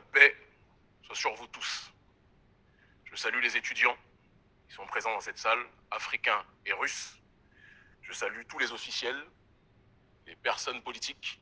la paix soit sur vous tous. Je salue les étudiants qui sont présents dans cette salle, africains et russes. Je salue tous les officiels, les personnes politiques,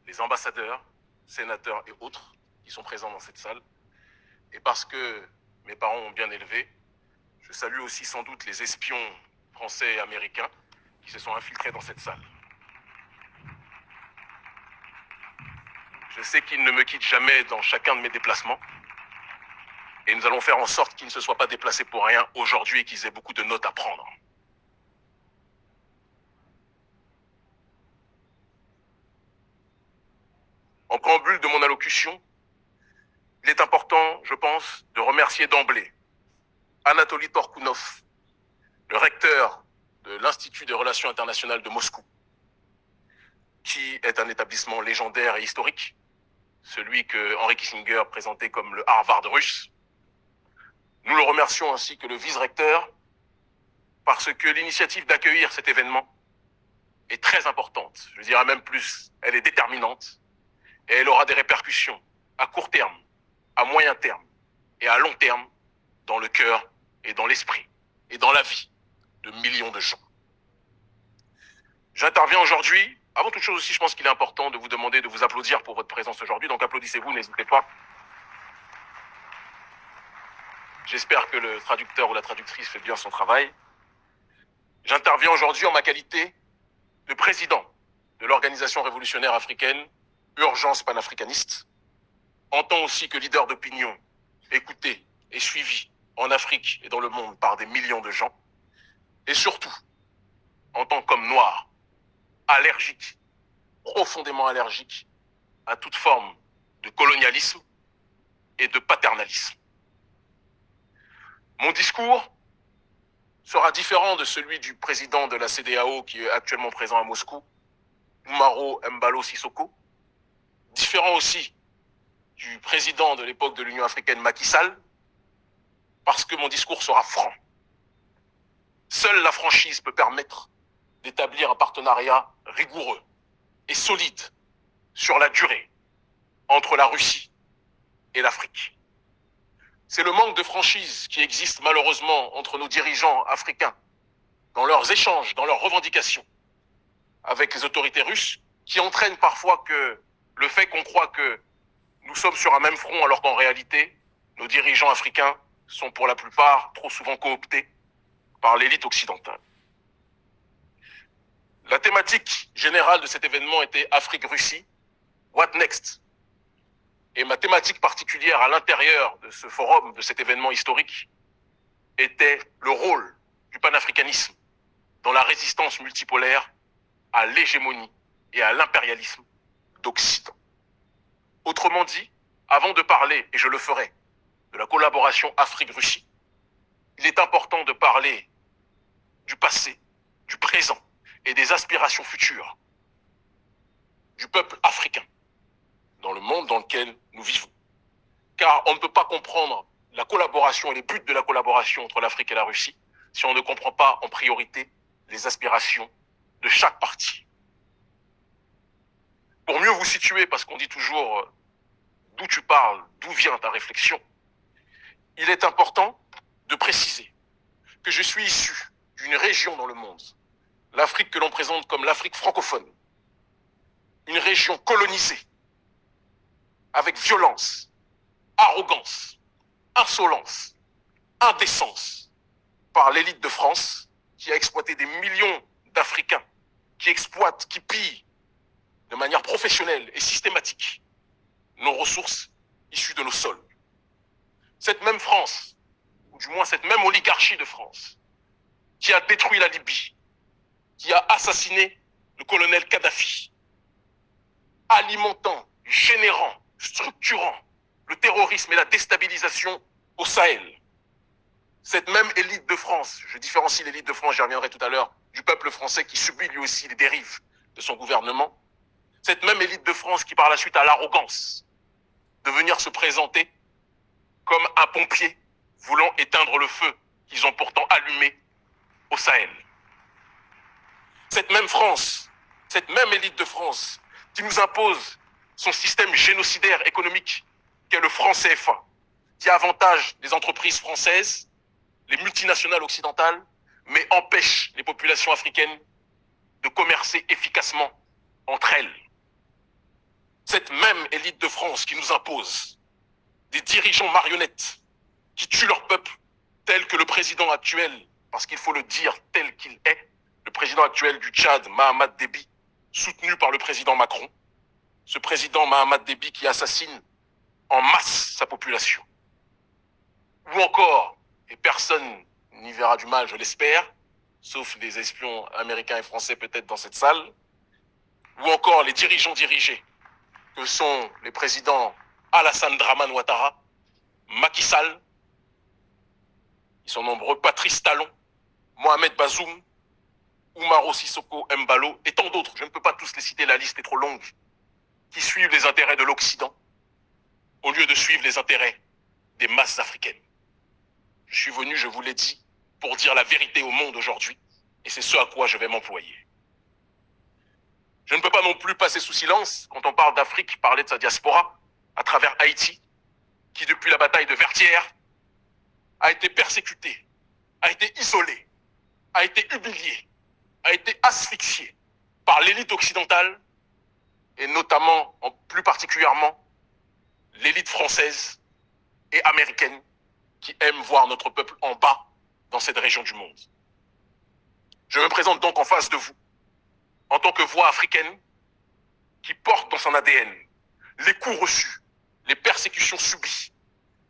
les ambassadeurs, sénateurs et autres qui sont présents dans cette salle. Et parce que mes parents m'ont bien élevé, je salue aussi sans doute les espions français et américains qui se sont infiltrés dans cette salle. Je sais qu'ils ne me quittent jamais dans chacun de mes déplacements. Et nous allons faire en sorte qu'ils ne se soient pas déplacés pour rien aujourd'hui et qu'ils aient beaucoup de notes à prendre. En préambule de mon allocution, il est important, je pense, de remercier d'emblée Anatoly Torkounov, le recteur de l'Institut des Relations internationales de Moscou, qui est un établissement légendaire et historique, celui que Henry Kissinger présentait comme le Harvard russe. Nous le remercions ainsi que le vice-recteur, parce que l'initiative d'accueillir cet événement est très importante. Je dirais même plus, elle est déterminante et elle aura des répercussions à court terme, à moyen terme et à long terme dans le cœur et dans l'esprit et dans la vie de millions de gens. J'interviens aujourd'hui. Avant toute chose aussi, je pense qu'il est important de vous demander de vous applaudir pour votre présence aujourd'hui. Donc applaudissez-vous, n'hésitez pas. J'espère que le traducteur ou la traductrice fait bien son travail. J'interviens aujourd'hui en ma qualité de président de l'Organisation révolutionnaire africaine, Urgence panafricaniste, en tant aussi que leader d'opinion, écouté et suivi en Afrique et dans le monde par des millions de gens, et surtout en tant qu'homme noir, allergique, profondément allergique à toute forme de colonialisme et de paternalisme. Mon discours sera différent de celui du président de la CEDEAO qui est actuellement présent à Moscou, Umaro Embalo Sissoko, différent aussi du président de l'époque de l'Union africaine Macky Sall, parce que mon discours sera franc. Seule la franchise peut permettre d'établir un partenariat rigoureux et solide sur la durée entre la Russie et l'Afrique. C'est le manque de franchise qui existe malheureusement entre nos dirigeants africains dans leurs échanges, dans leurs revendications avec les autorités russes qui entraîne parfois que le fait qu'on croit que nous sommes sur un même front alors qu'en réalité, nos dirigeants africains sont pour la plupart trop souvent cooptés par l'élite occidentale. La thématique générale de cet événement était Afrique-Russie, what next? Et ma thématique particulière à l'intérieur de ce forum, de cet événement historique, était le rôle du panafricanisme dans la résistance multipolaire à l'hégémonie et à l'impérialisme d'Occident. Autrement dit, avant de parler, et je le ferai, de la collaboration Afrique-Russie, il est important de parler du passé, du présent et des aspirations futures du peuple africain dans le monde dans lequel nous vivons. Car on ne peut pas comprendre la collaboration et les buts de la collaboration entre l'Afrique et la Russie si on ne comprend pas en priorité les aspirations de chaque partie. Pour mieux vous situer, parce qu'on dit toujours d'où tu parles, d'où vient ta réflexion, il est important de préciser que je suis issu d'une région dans le monde, l'Afrique que l'on présente comme l'Afrique francophone, une région colonisée, avec violence, arrogance, insolence, indécence, par l'élite de France, qui a exploité des millions d'Africains, qui exploitent, qui pillent de manière professionnelle et systématique nos ressources issues de nos sols. Cette même France, ou du moins cette même oligarchie de France, qui a détruit la Libye, qui a assassiné le colonel Kadhafi, alimentant, générant, structurant le terrorisme et la déstabilisation au Sahel. Cette même élite de France, je différencie l'élite de France, j'y reviendrai tout à l'heure, du peuple français qui subit lui aussi les dérives de son gouvernement, cette même élite de France qui par la suite a l'arrogance de venir se présenter comme un pompier voulant éteindre le feu qu'ils ont pourtant allumé au Sahel. Cette même France, cette même élite de France qui nous impose son système génocidaire économique qu'est le franc CFA, qui avantage les entreprises françaises, les multinationales occidentales, mais empêche les populations africaines de commercer efficacement entre elles. Cette même élite de France qui nous impose des dirigeants marionnettes qui tuent leur peuple, tel que le président actuel, parce qu'il faut le dire tel qu'il est, le président actuel du Tchad, Mahamat Déby, soutenu par le président Macron, ce président Mahamat Déby qui assassine en masse sa population. Ou encore, et personne n'y verra du mal, je l'espère, sauf des espions américains et français peut-être dans cette salle, ou encore les dirigeants dirigés, que sont les présidents Alassane Dramane Ouattara, Macky Sall, ils sont nombreux, Patrice Talon, Mohamed Bazoum, Umaro Sissoko Embalo et tant d'autres, je ne peux pas tous les citer, la liste est trop longue, qui suivent les intérêts de l'Occident au lieu de suivre les intérêts des masses africaines. Je suis venu, je vous l'ai dit, pour dire la vérité au monde aujourd'hui, et c'est ce à quoi je vais m'employer. Je ne peux pas non plus passer sous silence, quand on parle d'Afrique, parler de sa diaspora, à travers Haïti, qui depuis la bataille de Vertières, a été persécuté, a été isolé, a été humilié, a été asphyxié par l'élite occidentale, et notamment, plus particulièrement, l'élite française et américaine, qui aime voir notre peuple en bas dans cette région du monde. Je me présente donc en face de vous, en tant que voix africaine qui porte dans son ADN les coups reçus, les persécutions subies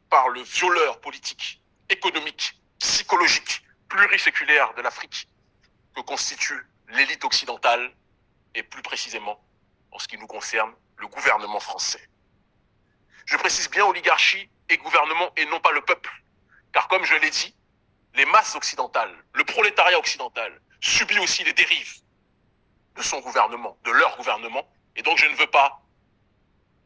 par le violeur politique, économique, psychologique, pluriséculaire de l'Afrique que constitue l'élite occidentale et plus précisément, en ce qui nous concerne, le gouvernement français. Je précise bien oligarchie et gouvernement et non pas le peuple, car comme je l'ai dit, les masses occidentales, le prolétariat occidental subit aussi les dérives de son gouvernement, de leur gouvernement, et donc je ne veux pas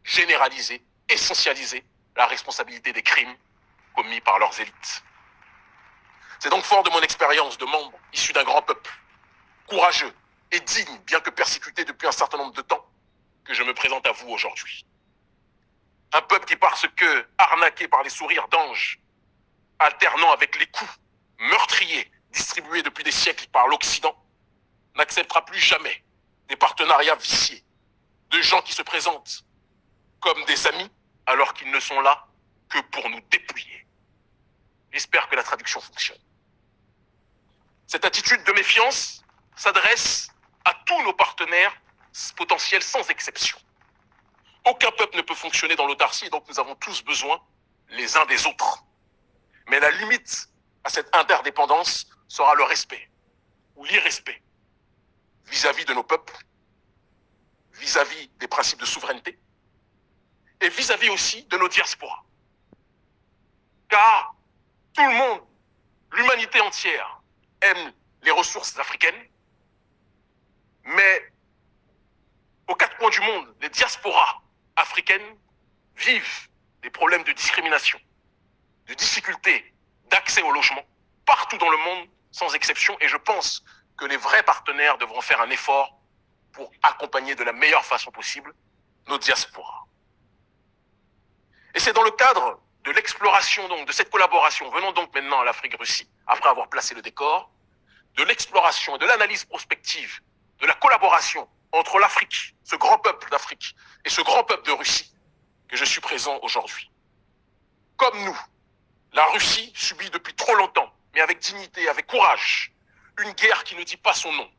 généraliser, essentialiser la responsabilité des crimes commis par leurs élites. C'est donc fort de mon expérience de membre issu d'un grand peuple, courageux et digne, bien que persécuté depuis un certain nombre de temps, que je me présente à vous aujourd'hui. Un peuple qui, parce que arnaqué par les sourires d'anges, alternant avec les coups meurtriers distribués depuis des siècles par l'Occident, n'acceptera plus jamais des partenariats viciés, de gens qui se présentent comme des amis alors qu'ils ne sont là que pour nous dépouiller. J'espère que la traduction fonctionne. Cette attitude de méfiance s'adresse à tous nos partenaires potentiels sans exception. Aucun peuple ne peut fonctionner dans l'autarcie, donc nous avons tous besoin les uns des autres. Mais la limite à cette interdépendance sera le respect ou l'irrespect vis-à-vis de nos peuples, vis-à-vis des principes de souveraineté et vis-à-vis aussi de nos diasporas. Car tout le monde, l'humanité entière, aime les ressources africaines, mais aux quatre coins du monde, les diasporas africaines vivent des problèmes de discrimination, de difficultés d'accès au logement, partout dans le monde, sans exception, et je pense que les vrais partenaires devront faire un effort pour accompagner de la meilleure façon possible nos diasporas. Et c'est dans le cadre de l'exploration, donc, de cette collaboration, venons donc maintenant à l'Afrique-Russie, après avoir placé le décor, de l'exploration et de l'analyse prospective, de la collaboration entre l'Afrique, ce grand peuple d'Afrique, et ce grand peuple de Russie, que je suis présent aujourd'hui. Comme nous, la Russie subit depuis trop longtemps, mais avec dignité, avec courage, une guerre qui ne dit pas son nom,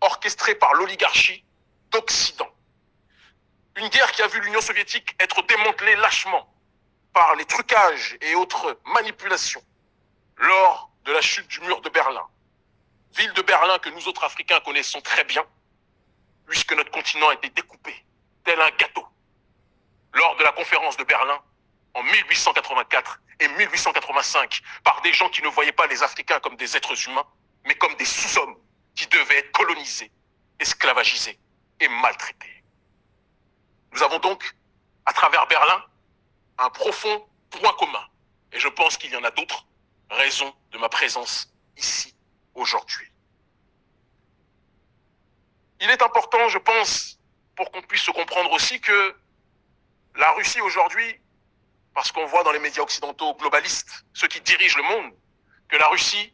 orchestrée par l'oligarchie d'Occident. Une guerre qui a vu l'Union soviétique être démantelée lâchement par les trucages et autres manipulations lors de la chute du mur de Berlin. Ville de Berlin que nous autres Africains connaissons très bien, puisque notre continent a été découpé, tel un gâteau, lors de la conférence de Berlin en 1884 et 1885, par des gens qui ne voyaient pas les Africains comme des êtres humains, mais comme des sous-hommes qui devaient être colonisés, esclavagisés et maltraités. Nous avons donc, à travers Berlin, un profond point commun, et je pense qu'il y en a d'autres raisons de ma présence ici aujourd'hui. Il est important, je pense, pour qu'on puisse se comprendre aussi que la Russie aujourd'hui parce qu'on voit dans les médias occidentaux globalistes, ceux qui dirigent le monde, que la Russie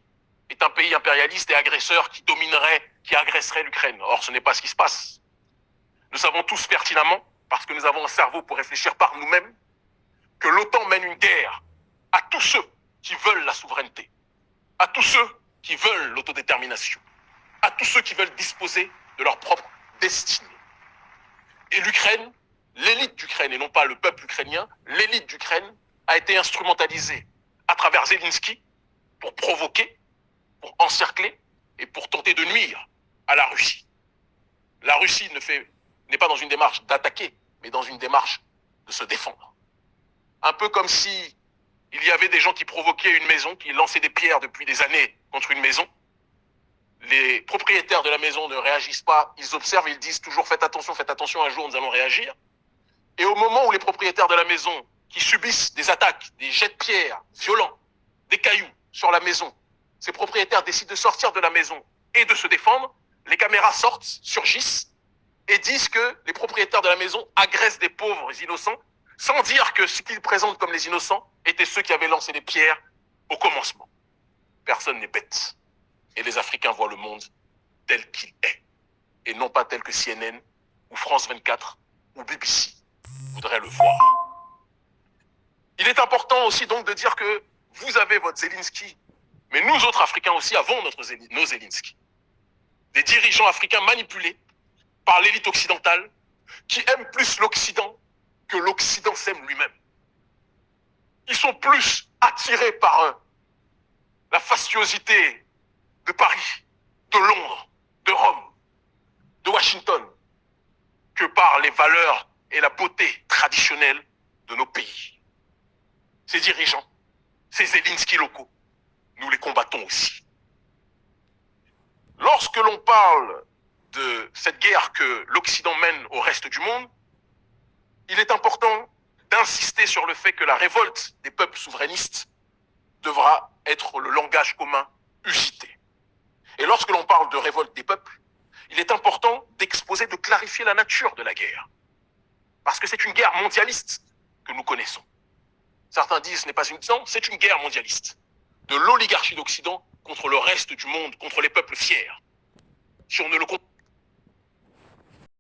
est un pays impérialiste et agresseur qui dominerait, qui agresserait l'Ukraine. Or, ce n'est pas ce qui se passe. Nous savons tous pertinemment, parce que nous avons un cerveau pour réfléchir par nous-mêmes, que l'OTAN mène une guerre à tous ceux qui veulent la souveraineté, à tous ceux qui veulent l'autodétermination, à tous ceux qui veulent disposer de leur propre destinée. Et l'Ukraine, l'élite d'Ukraine, et non pas le peuple ukrainien, l'élite d'Ukraine a été instrumentalisée à travers Zelensky pour provoquer, pour encercler et pour tenter de nuire à la Russie. La Russie n'est pas dans une démarche d'attaquer, mais dans une démarche de se défendre. Un peu comme si il y avait des gens qui provoquaient une maison, qui lançaient des pierres depuis des années contre une maison. Les propriétaires de la maison ne réagissent pas, ils observent, ils disent toujours faites attention, un jour nous allons réagir. Et au moment où les propriétaires de la maison, qui subissent des attaques, des jets de pierres violents, des cailloux sur la maison, ces propriétaires décident de sortir de la maison et de se défendre, les caméras sortent, surgissent et disent que les propriétaires de la maison agressent des pauvres innocents, sans dire que ce qu'ils présentent comme les innocents étaient ceux qui avaient lancé des pierres au commencement. Personne n'est bête. Et les Africains voient le monde tel qu'il est, et non pas tel que CNN, ou France 24, ou BBC voudraient le voir. Il est important aussi donc de dire que vous avez votre Zelensky, mais nous autres Africains aussi avons nos Zelensky. Des dirigeants africains manipulés par l'élite occidentale qui aiment plus l'Occident que l'Occident s'aime lui-même. Ils sont plus attirés par la fastuosité de Paris, de Londres, de Rome, de Washington, que par les valeurs et la beauté traditionnelle de nos pays. Ces dirigeants, ces Zelensky locaux, nous les combattons aussi. Lorsque l'on parle de cette guerre que l'Occident mène au reste du monde, il est important d'insister sur le fait que la révolte des peuples souverainistes devra être le langage commun usité. Et lorsque l'on parle de révolte des peuples, il est important d'exposer, de clarifier la nature de la guerre. Parce que c'est une guerre mondialiste que nous connaissons. Certains disent ce n'est pas une guerre, c'est une guerre mondialiste. De l'oligarchie d'Occident contre le reste du monde, contre les peuples fiers. Si on ne le comprend